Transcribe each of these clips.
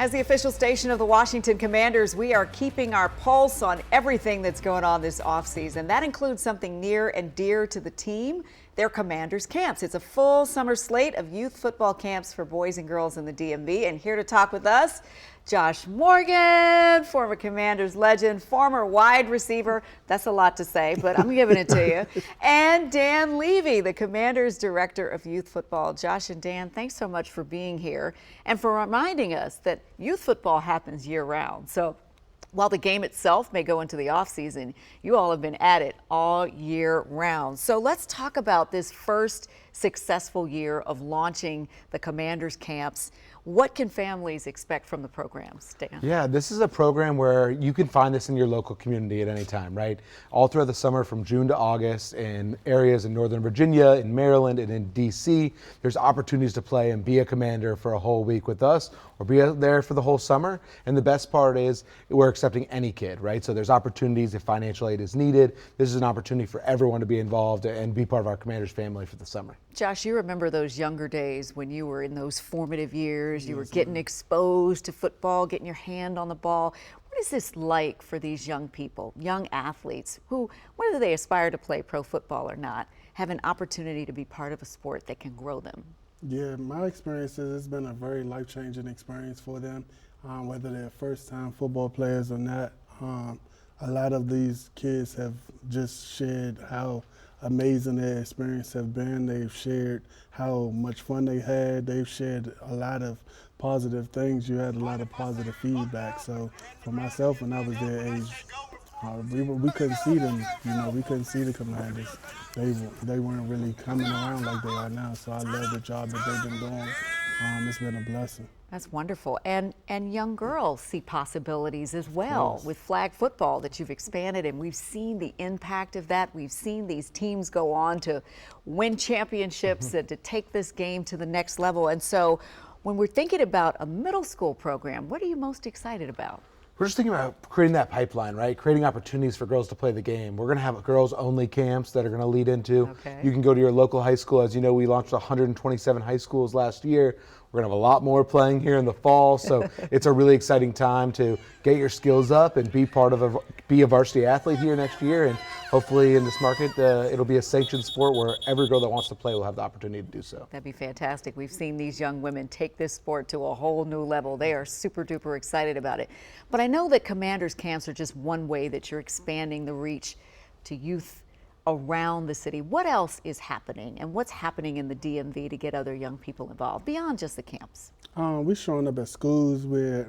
As the official station of the Washington Commanders, we are keeping our pulse on everything that's going on this offseason. That includes something near and dear to the team, their Commanders camps. It's a full summer slate of youth football camps for boys and girls in the DMV. And here to talk with us, Josh Morgan, former Commanders legend, former wide receiver. That's a lot to say, but I'm giving it to you. And Dan Levy, the Commanders director of youth football. Josh and Dan, thanks so much for being here and for reminding us that youth football happens year round. So while the game itself may go into the offseason, you all have been at it all year round. So let's talk about this first successful year of launching the Commanders camps. What can families expect from the programs, Dan? Yeah, this is a program where you can find this in your local community at any time, right? All throughout the summer from June to August in areas in Northern Virginia, in Maryland, and in DC, there's opportunities to play and be a Commander for a whole week with us or be out there for the whole summer. And the best part is we're accepting any kid, right? So there's opportunities if financial aid is needed. This is an opportunity for everyone to be involved and be part of our Commanders family for the summer. Josh, you remember those younger days when you were in those formative years, you were getting exposed to football, getting your hand on the ball. What is this like for these young people, young athletes who, whether they aspire to play pro football or not, have an opportunity to be part of a sport that can grow them? Yeah, my experience is it's been a very life-changing experience for them, whether they're first-time football players or not. A lot of these kids have just shared how amazing their experience have been. They've shared how much fun they had. They've shared a lot of positive things. You had a lot of positive feedback. So for myself, when I was their age, we couldn't see them. We couldn't see the Commanders. They weren't really coming around like they are now. So I love the job that they've been doing. It's been a blessing. That's wonderful. And young girls see possibilities as well with flag football that you've expanded, and we've seen the impact of that. We've seen these teams go on to win championships and to take this game to the next level. And so when we're thinking about a middle school program, what are you most excited about? We're just thinking about creating that pipeline, right? Creating opportunities for girls to play the game. We're going to have girls-only camps that are going to lead into. Okay. You can go to your local high school. As you know, we launched 127 high schools last year. We're going to have a lot more playing here in the fall, so it's a really exciting time to get your skills up and be a varsity athlete here next year. And hopefully in this market, it'll be a sanctioned sport where every girl that wants to play will have the opportunity to do so. That'd be fantastic. We've seen these young women take this sport to a whole new level. They are super duper excited about it. But I know that Commanders camps are just one way that you're expanding the reach to youth around the city. What else is happening, and what's happening in the DMV to get other young people involved beyond just the camps? We're showing up at schools where,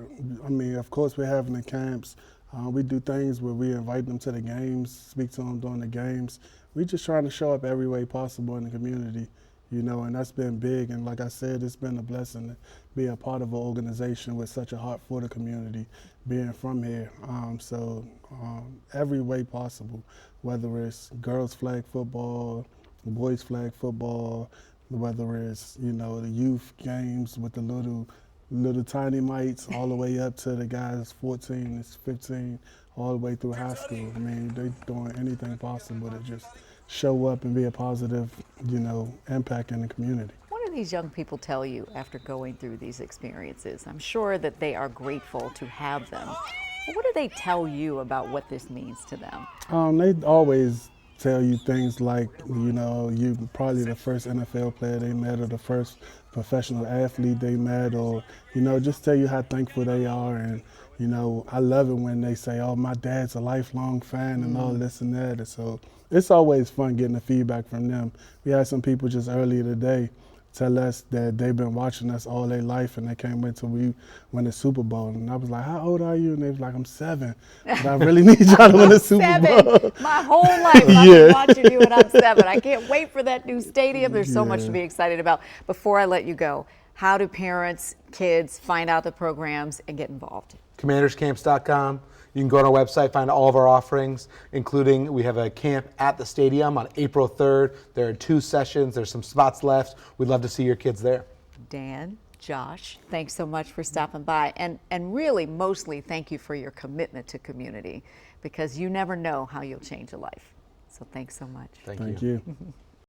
of course we're having the camps. We do things where we invite them to the games, speak to them during the games. We're just trying to show up every way possible in the community, and that's been big. And like I said, it's been a blessing to be a part of an organization with such a heart for the community, being from here. Every way possible, whether it's girls flag football, boys flag football, whether it's, the youth games with the little tiny mites all the way up to the guys 14 and 15, all the way through high school. They're doing anything possible to just show up and be a positive, impact in the community. What do these young people tell you after going through these experiences? I'm sure that they are grateful to have them. But what do they tell you about what this means to them? They always tell you things like, you're probably the first NFL player they met or the first professional athlete they met, or, just tell you how thankful they are. And, I love it when they say, oh, my dad's a lifelong fan and all this and that. And so it's always fun getting the feedback from them. We had some people just earlier today tell us that they've been watching us all their life and they can't wait till we win the Super Bowl. And I was like, how old are you? And they was like, I'm 7. But I really need y'all to win the Super Bowl. My whole life I've been watching you and I'm 7. I can't wait for that new stadium. There's so much to be excited about. Before I let you go, how do parents, kids find out the programs and get involved? CommandersCamps.com. You can go on our website, find all of our offerings, including we have a camp at the stadium on April 3rd. There are 2 sessions. There's some spots left. We'd love to see your kids there. Dan, Josh, thanks so much for stopping by. And really, mostly, thank you for your commitment to community, because you never know how you'll change a life. So thanks so much. Thank you.